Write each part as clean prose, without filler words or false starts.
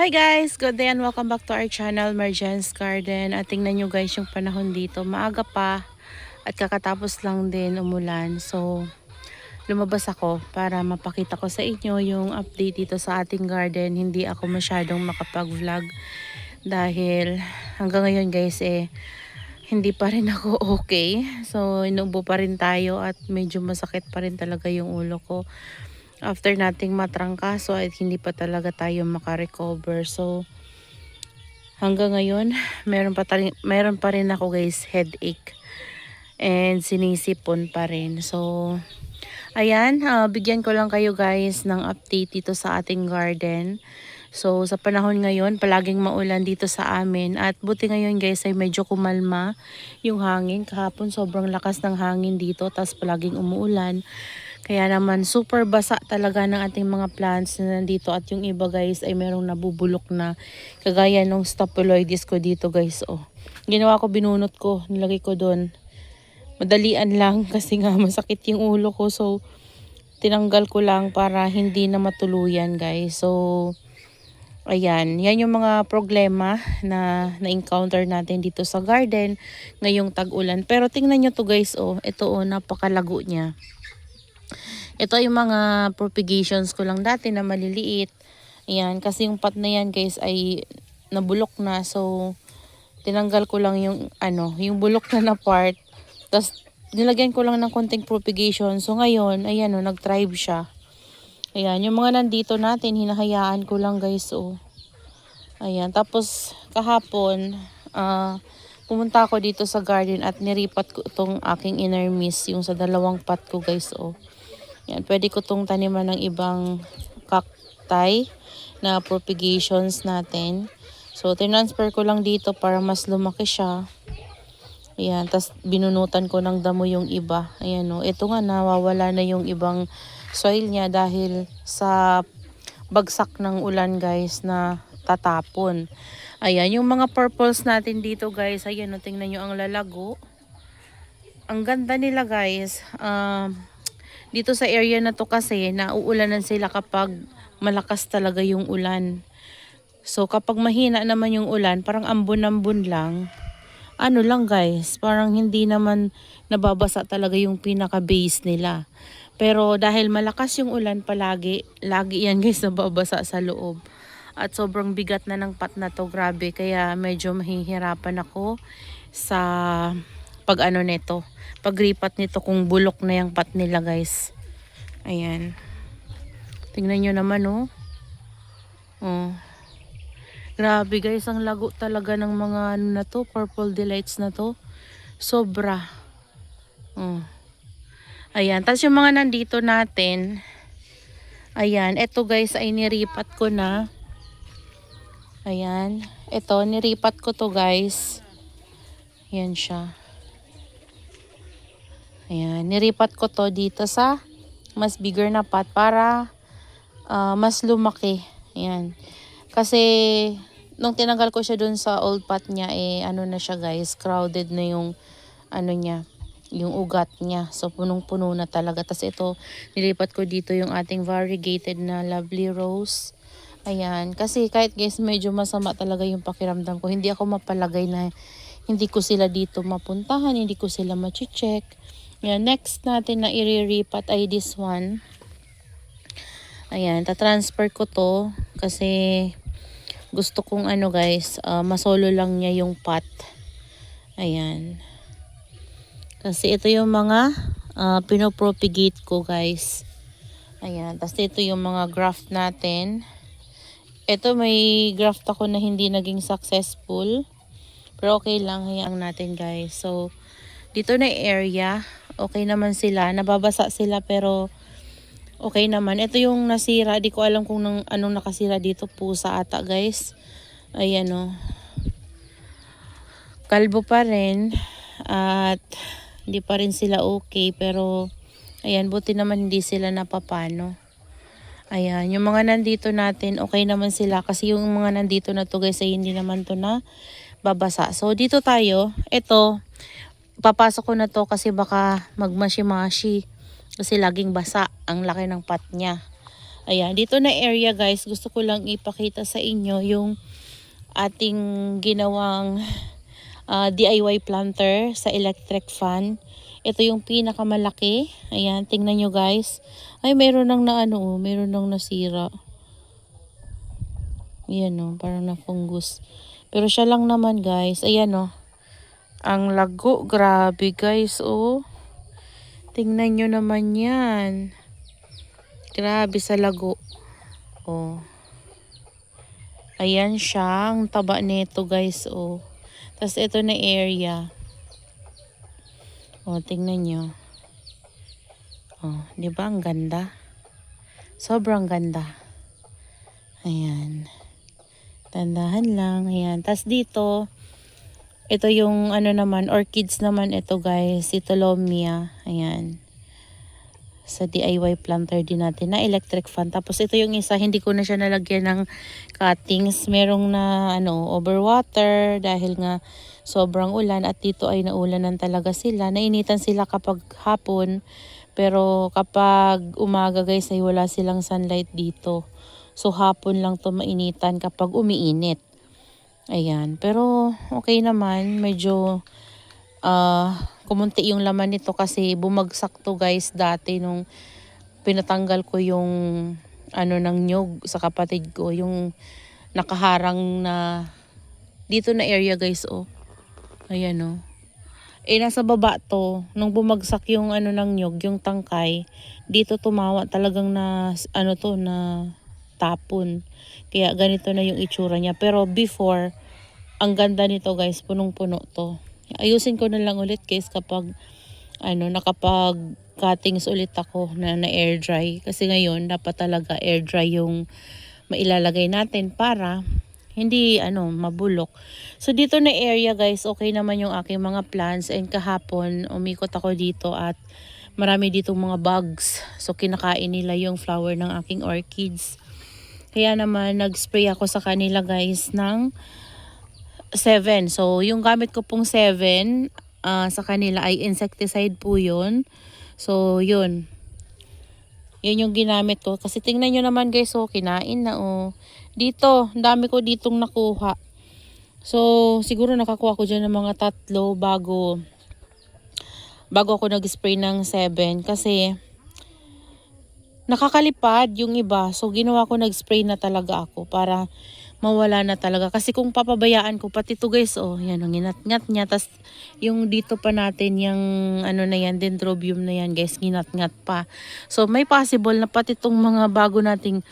Hi guys! Good day and welcome back to our channel, Marjan's Garden. At tingnan nyo guys yung panahon dito. Maaga pa at kakatapos lang din umulan. So, lumabas ako para mapakita ko sa inyo yung update dito sa ating garden. Hindi ako masyadong makapag-vlog dahil hanggang ngayon guys hindi pa rin ako okay. So, inuubo pa rin tayo at medyo masakit pa rin talaga yung ulo ko after nating matrangkaso at hindi pa talaga tayo makarecover. So, hanggang ngayon, meron pa rin ako guys headache and sinisipon pa rin. So, ayan, bigyan ko lang kayo guys ng update dito sa ating garden. So, sa panahon ngayon, palaging maulan dito sa amin. At buti ngayon guys ay medyo kumalma yung hangin. Kahapon sobrang lakas ng hangin dito, tapos palaging umuulan. Kaya naman super basa talaga ng ating mga plants na nandito. At yung iba guys ay merong nabubulok na. Kagaya nung staphyloides ko dito guys. Oh. Ginawa ko, binunot ko, nilagay ko doon. Madalian lang kasi nga masakit yung ulo ko. So, tinanggal ko lang para hindi na matuluyan guys. So, ayan. Yan yung mga problema na na-encounter natin dito sa garden ngayong tag-ulan. Pero tingnan nyo to guys. Oh, ito oh, napakalago niya. Ito yung mga propagations ko lang dati na maliliit. Ayan, kasi yung pot na yan guys ay nabulok na. So, tinanggal ko lang yung yung bulok na part. Tapos, nilagyan ko lang ng konting propagation. So, ngayon, ayan o, nag-thrive siya. Ayan, yung mga nandito natin, hinahayaan ko lang guys o. Ayan, tapos kahapon, pumunta ako dito sa garden at niripat ko itong aking inner mist, yung sa dalawang pot ko guys o. Yan, pwede ko tong taniman ng ibang cacti na propagations natin. So, tinransfer ko lang dito para mas lumaki siya. Ayan, tas binunutan ko ng damo yung iba. Ayan o, ito nga nawawala na yung ibang soil niya dahil sa bagsak ng ulan guys na tatapon. Ayan, yung mga purples natin dito guys, ayan o, tingnan nyo ang lalago. Ang ganda nila guys. Dito sa area na to kasi, nauulanan sila kapag malakas talaga yung ulan. So, kapag mahina naman yung ulan, parang ambon-ambon lang. Ano lang guys, parang hindi naman nababasa talaga yung pinaka-base nila. Pero dahil malakas yung ulan palagi, lagi yan guys nababasa sa loob. At sobrang bigat na ng pot na to, grabe. Kaya medyo mahihirapan ako sa pag nito. Pagripat nito kung bulok na yung pot nila guys. Ayan. Tingnan nyo naman oh. Oh. Grabe guys, ang lago talaga ng mga na to, purple delights na to. Sobra. Oh. Ayan, tapos yung mga nandito natin, ayan, eto guys ay niripat ko na. Ayan, eto niripat ko to guys. Ayan siya. Ayan, niripat ko to dito sa mas bigger na pot para mas lumaki. Ayan. Kasi nung tinanggal ko siya dun sa old pot niya ano na siya guys, crowded na yung niya, yung ugat niya. So punong-puno na talaga. Tapos ito, nilipat ko dito yung ating variegated na lovely rose. Ayan, kasi kahit guys medyo masama talaga yung pakiramdam ko. Hindi ako mapalagay na hindi ko sila dito mapuntahan, hindi ko sila ma-check. Ayan, next natin na iriripat ay this one. Ayan, tatransfer ko to kasi gusto kong guys, masolo lang niya yung pot. Ayan. Kasi ito yung mga pinopropagate ko guys. Ayan, tapos ito yung mga graft natin. Ito may graft ako na hindi naging successful. Pero okay lang, hayaan natin guys. So, dito na area, okay naman sila. Nababasa sila pero okay naman. Ito yung nasira. Di ko alam kung anong nakasira dito. Pusa ata guys. Ayan o. Kalbo pa rin. At hindi pa rin sila okay. Pero ayan, buti naman hindi sila napapano. Ayan, yung mga nandito natin, okay naman sila. Kasi yung mga nandito na to guys ay hindi naman to na babasa. So dito tayo. Ito, papasok ko na to kasi baka magmashi-mashi. Kasi laging basa. Ang laki ng pot niya. Ayan, dito na area guys, gusto ko lang ipakita sa inyo yung ating ginawang DIY planter sa electric fan. Ito yung pinakamalaki. Ayan, tingnan nyo guys. Ay, meron nang meron nang nasira. Ayan o, parang na fungus. Pero siya lang naman guys. Ayan o. Ang lago, grabe guys oh. Tingnan nyo naman yan. Grabe sa lago. Oh. Ayan siya, ang taba nito guys oh. Tapos ito na area. Oh, tingnan nyo. Oh, 'di ba ang ganda? Sobrang ganda. Ayan. Tandahan lang, ayan. Tapos dito, ito yung naman, orchids naman ito guys, Citolomia. Ayan. Sa DIY planter din natin na electric fan. Tapos ito yung isa, hindi ko na siya nalagyan ng cuttings. Merong na overwater dahil nga sobrang ulan at dito ay naulanan talaga sila. Nainitan sila kapag hapon. Pero kapag umaga guys ay wala silang sunlight dito. So hapon lang to mainitan kapag umiinit. Ayan. Pero okay naman. Medyo kumunti yung laman nito kasi bumagsak to guys dati nung pinatanggal ko yung ng nyug sa kapatid ko. Yung nakaharang na dito na area guys oh. Ayan oh. Nasa baba to. Nung bumagsak yung ng nyug, yung tangkay, dito tumawa talagang na na tapon. Kaya ganito na yung itsura niya. Pero before, ang ganda nito guys, punong-puno to. Ayusin ko na lang ulit guys kapag nakapag cuttings ulit ako na air dry. Kasi ngayon dapat talaga air dry yung mailalagay natin para hindi mabulok. So dito na area guys, okay naman yung aking mga plants, and kahapon umikot ako dito at marami ditong mga bugs. So kinakain nila yung flower ng aking orchids. Kaya naman nag-spray ako sa kanila guys ng 7. So yung gamit ko pong 7 sa kanila ay insecticide po yun. So yun. Yun yung ginamit ko. Kasi tingnan nyo naman guys, oh, kinain na oh. Dito, dami ko ditong nakuha. So, siguro nakakuha ko dyan ng mga 3 bago ako nag-spray ng 7. Kasi, nakakalipad yung iba. So, ginawa ko nag-spray na talaga ako para mawala na talaga. Kasi kung papabayaan ko, pati to guys, oh, yan, ang inat-ngat niya. Tas yung dito pa natin, yung na yan, dendrobium na yan guys, ginat-ngat pa. So may possible na pati tong mga bago nating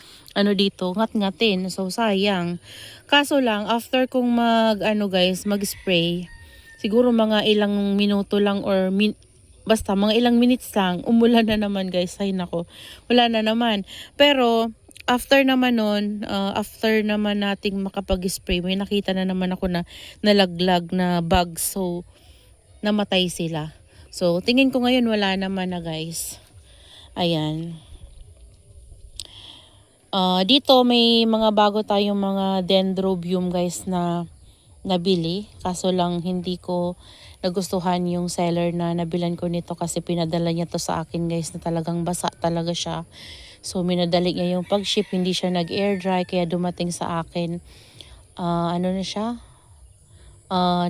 dito, ngat-ngatin. So sayang. Kaso lang, after kong mag-spray, siguro mga ilang minuto lang or basta mga ilang minutes lang, umulan na naman guys. Ay nako, wala na naman. Pero after naman nun, after naman nating makapag-spray, may nakita na naman ako na nalaglag na bugs. So, namatay sila. So, tingin ko ngayon wala naman na guys. Ayan. Dito may mga bago tayong mga dendrobium guys na nabili. Kaso lang hindi ko nagustuhan yung seller na nabilan ko nito kasi pinadala niya to sa akin guys na talagang basa talaga siya. So minadali niya yung pag-ship, hindi siya nag-air dry kaya dumating sa akin. Na siya?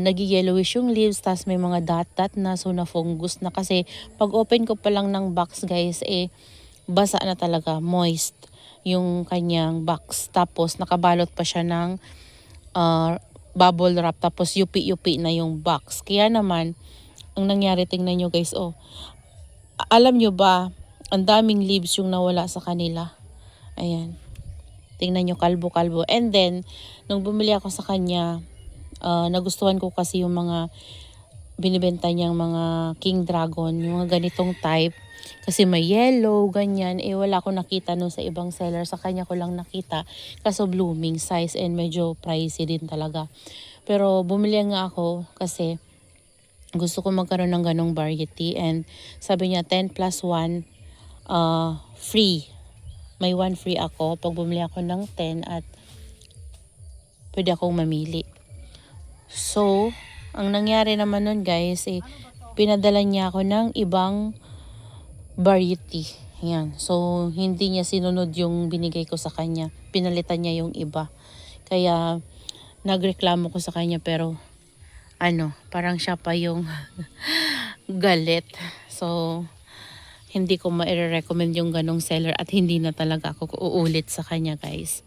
Nag-yellowish yung leaves, tas may mga dot-dot na, so na-fungus na kasi pag open ko pa lang ng box guys, basa na talaga, moist yung kanyang box. Tapos nakabalot pa siya ng bubble wrap, tapos yupi-yupi na yung box. Kaya naman, ang nangyari, tingnan nyo guys, oh, alam nyo ba, ang daming leaves yung nawala sa kanila. Ayan. Tingnan nyo, kalbo-kalbo. And then, nung bumili ako sa kanya, nagustuhan ko kasi yung mga binibenta niyang mga king dragon, yung mga ganitong type. Kasi may yellow, ganyan. Wala ko nakita nun sa ibang seller. Sa kanya ko lang nakita. Kaso blooming size and medyo pricey din talaga. Pero bumili nga ako kasi gusto ko magkaroon ng ganong variety. And sabi niya 10 plus 1 free. May 1 free ako pag bumili ako ng 10 at pwede akong mamili. So, ang nangyari naman nun guys, pinadala niya ako ng ibang variety. Ayan. So, hindi niya sinunod yung binigay ko sa kanya. Pinalitan niya yung iba. Kaya, nagreklamo ko sa kanya pero, parang siya pa yung galit. So, hindi ko ma-recommend yung ganong seller at hindi na talaga ako uulit sa kanya, guys.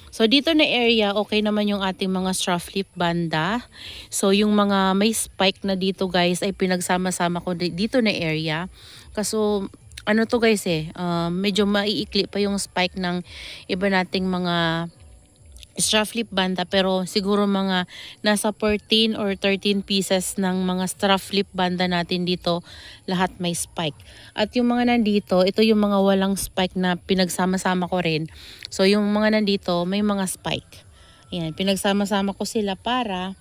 So, dito na area, okay naman yung ating mga straw flip banda. So, yung mga may spike na dito, guys, ay pinagsama-sama ko dito na area. Kaso, ano to guys medyo maiikli pa yung spike ng iba nating mga straw flip banda, pero siguro mga nasa 14 or 13 pieces ng mga straw flip banda natin dito, lahat may spike. At yung mga nandito, ito yung mga walang spike na pinagsama-sama ko rin. So yung mga nandito, may mga spike. Ayan, pinagsama-sama ko sila para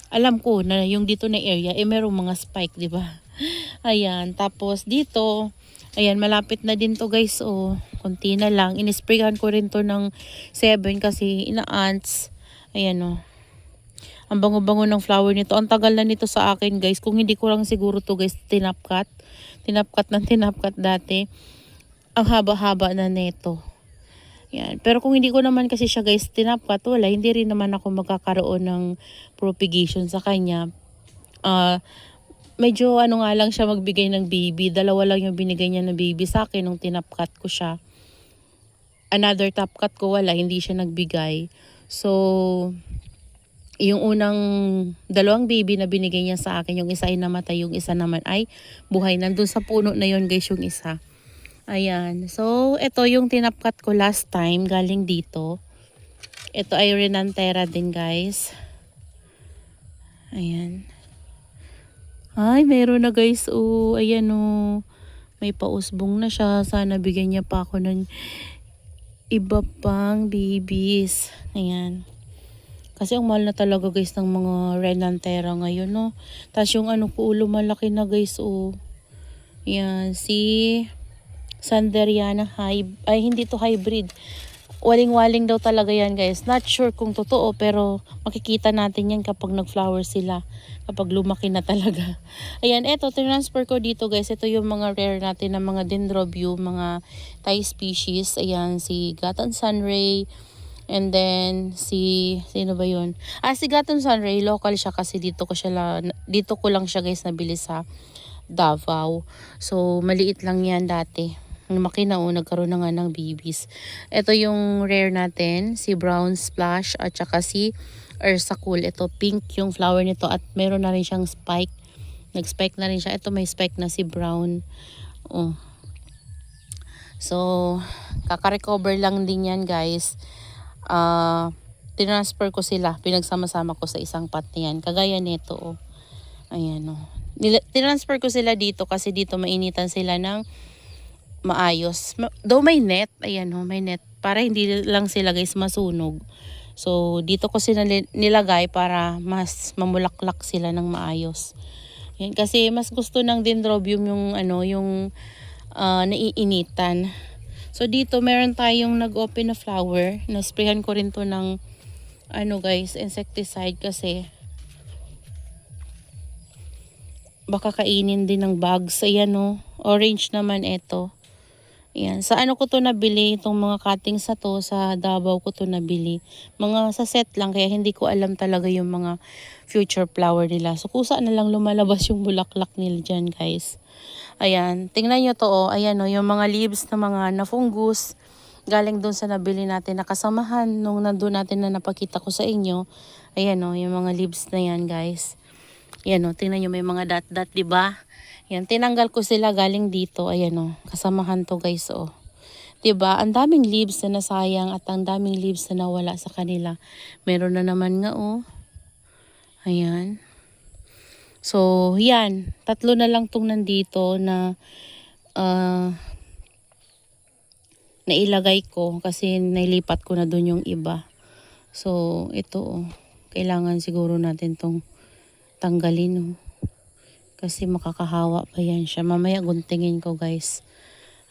alam ko na yung dito na area, merong mga spike, di ba? Ayan, tapos dito, ayan, malapit na din to guys, konti na lang. Inisprayan ko rin to ng 7 kasi ina-ants. Ayan ang bango-bango ng flower nito. Ang tagal na nito sa akin guys. Kung hindi ko lang siguro to guys, tinapkat. Tinapkat dati. Ang haba-haba na nito. Yan. Pero kung hindi ko naman kasi siya guys tinapkat, wala. Hindi rin naman ako magkakaroon ng propagation sa kanya. Medyo nga lang siya magbigay ng baby. Dalawa lang yung binigay niya ng baby sa akin nung tinapkat ko siya. Another top cut ko wala, hindi siya nagbigay. So, yung unang dalawang baby na binigay niya sa akin, yung isa ay namatay, yung isa naman ay buhay. Nandun sa puno na yun guys yung isa. Ayan. So, ito yung tinapkat ko last time galing dito. Ito ay Renantera din guys. Ayan. Ay, meron na guys. Ayan may pausbong na siya. Sana bigyan niya pa ako ng iba pang babies. Ayan. Kasi ang mahal na talaga guys ng mga Renantera ngayon Tapos yung ko lumalaki na guys Ayan, si Sanderiana hindi to hybrid. Waling-waling daw talaga yan guys. Not sure kung totoo pero makikita natin yan kapag nag-flower sila. Kapag lumaki na talaga. Ayan, eto, transfer ko dito guys. Ito yung mga rare natin na mga Dendrobium, mga Thai species. Ayan, si Gaton Sunray. And then, sino ba yun? Si Gaton Sunray, local siya kasi dito ko lang siya guys nabili sa Davao. So, maliit lang yan dati. Lumaki na nagkaroon na nga ng babies. Ito yung rare natin, si Brown Splash at saka si Ursa Cool. Ito pink yung flower nito at meron na rin siyang spike. Nag-spike na rin siya. Ito may spike na si Brown. So, kaka-recover lang din yan guys. Tinransfer ko sila. Pinagsama-sama ko sa isang pot na yan. Kagaya nito Ayan tinransfer ko sila dito kasi dito mainitan sila ng maayos. Though may net, ayan may net. Para hindi lang sila guys masunog. So, dito ko sila nilagay para mas mamulaklak sila ng maayos. Ayan, kasi mas gusto ng Dendrobium yung yung naiinitan. So, dito meron tayong nag-open na flower. Na-sprayhan ko rin to ng guys, insecticide kasi baka kainin din ng bugs. Ayan orange naman ito. Ayan. Sa ko to nabili, itong mga cuttings to, sa Davao ko to nabili. Mga sa set lang, kaya hindi ko alam talaga yung mga future flower nila. So, kusa na lang lumalabas yung bulaklak nila dyan, guys. Ayan. Tingnan nyo to, ayan yung mga leaves na mga na-fungus. Galing dun sa nabili natin na kasamahan nung nandun natin na napakita ko sa inyo. Ayan yung mga leaves na yan, guys. Ayan tingnan nyo, may mga dot-dot, diba? Yan, tinanggal ko sila galing dito. Ayan kasamahan to guys Diba? Ang daming leaves na nasayang at ang daming leaves na nawala sa kanila. Meron na naman nga Ayan. So, yan. 3 na lang tong nandito na nailagay ko kasi nailipat ko na dun yung iba. So, ito kailangan siguro natin tong tanggalin kasi makakahawa pa yan siya. Mamaya guntingin ko guys.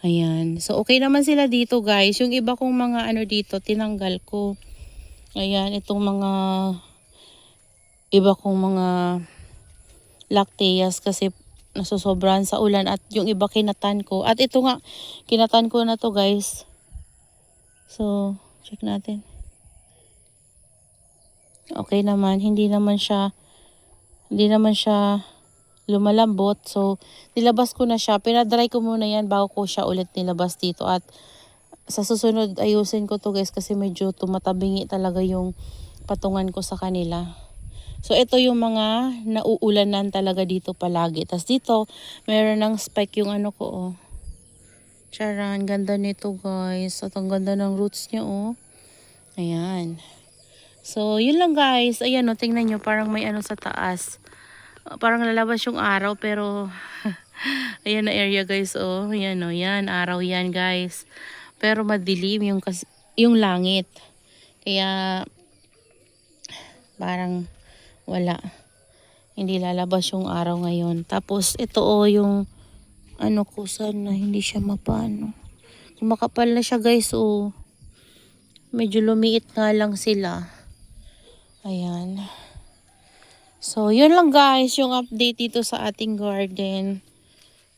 Ayan. So okay naman sila dito guys. Yung iba kong mga dito tinanggal ko. Ayan. Itong mga iba kong mga lacteas kasi nasosobrahan sa ulan at yung iba kinatan ko. At ito nga, kinatan ko na to guys. So, check natin. Okay naman, hindi naman siya lumalambot. So, nilabas ko na siya. Pinadry ko muna yan bago ko siya ulit nilabas dito. At sa susunod, ayusin ko to guys kasi medyo tumatabingi talaga yung patungan ko sa kanila. So, ito yung mga nauulanan talaga dito palagi. Tapos dito, meron ng spike yung ano ko, oh. Charan, ganda nito guys. At ang ganda ng roots niya, oh. Ayan. So, yun lang guys. Ayan, oh, tingnan nyo, parang may ano sa taas. Parang lalabas yung araw pero ayan na area guys, oh. Ayan, oh, yan, araw yan guys. Pero madilim yung langit. Kaya parang wala. Hindi lalabas yung araw ngayon. Tapos ito oh yung ano ko sana hindi siya mapano. Kumakapal na siya guys, oh. Medyo lumiit nga lang sila. Ayan. So, yun lang guys, yung update dito sa ating garden.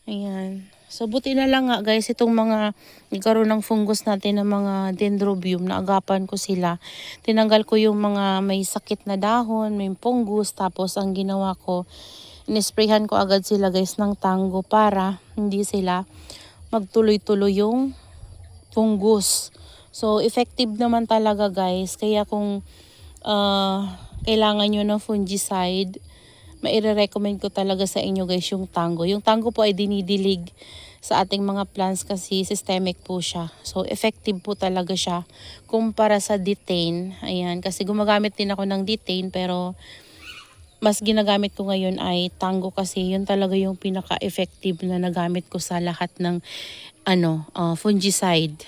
Ayan. So, buti na lang nga guys, itong mga nagkaroon ng fungus natin ng mga dendrobium, naagapan ko sila. Tinanggal ko yung mga may sakit na dahon, may fungus, tapos ang ginawa ko, inisprayhan ko agad sila guys ng tango para hindi sila magtuloy-tuloy yung fungus. So, effective naman talaga guys. Kaya kung kailangan nyo ng fungicide, maire-recommend ko talaga sa inyo guys yung tango. Yung tango po ay dinidilig sa ating mga plants kasi systemic po siya. So, effective po talaga siya kumpara sa detain. Ayan, kasi gumagamit din ako ng detain pero mas ginagamit ko ngayon ay tango kasi yun talaga yung pinaka-effective na nagamit ko sa lahat ng fungicide.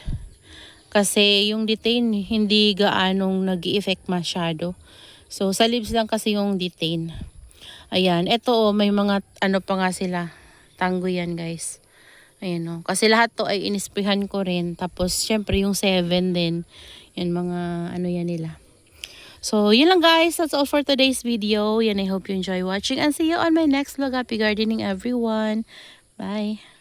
Kasi yung detain hindi gaanong nag-i-effect masyado. So, sa leaves lang kasi yung detain. Ayan, eto oh, may mga ano pa nga sila. Tango yan guys. Ayan oh. Kasi lahat to ay inisprihan ko rin. Tapos, syempre yung 7 din. Yan mga ano yan nila. So, yun lang guys. That's all for today's video. Yan, I hope you enjoy watching. And see you on my next vlog. Happy gardening everyone. Bye.